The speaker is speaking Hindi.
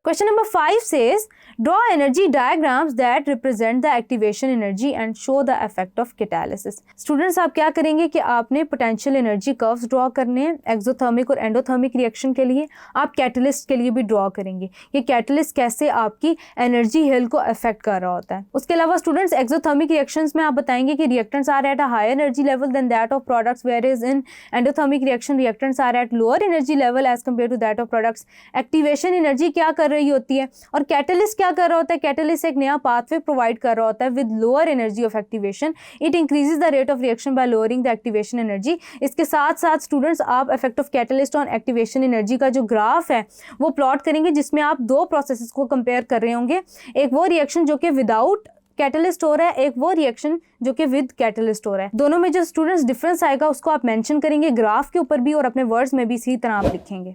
Question number 5 says, draw energy diagrams that represent the activation energy and show the effect of catalysis. Students, आप क्या करेंगे कि आपने potential energy curves draw करने हैं exothermic और endothermic reaction के लिए, आप catalyst के लिए भी draw करेंगे कि catalyst कैसे आपकी energy hill को affect कर रहा होता है। उसके अलावा students, exothermic reactions में आप बताएंगे कि reactants are at a higher energy level than that of products, whereas in endothermic reaction reactants are at lower energy level as compared to that of products. Activation energy क्या कर रही होती है और कैटलिस्ट क्या कर रहा होता है? कैटलिस्ट एक नया पाथवे प्रोवाइड कर रहा होता है with lower energy of activation. It increases the rate of reaction by lowering the activation energy. इसके साथ साथ स्टूडेंट्स, आप effect of catalyst on activation energy का जो ग्राफ है वो प्लॉट करेंगे, जिसमें आप दो प्रोसेसेस को कंपेयर कर रहे होंगे। एक वो रिएक्शन जो कि विदाउट कैटलिस्ट हो रहा है, एक वो रिएक्शन जो कि विद कैटलिस्ट हो रहा है। दोनों में जो स्टूडेंट्स डिफरेंस आएगा उसको आप मेंशन करेंगे ग्राफ के ऊपर भी और अपने वर्ड्स में भी इसी तरह आप लिखेंगे।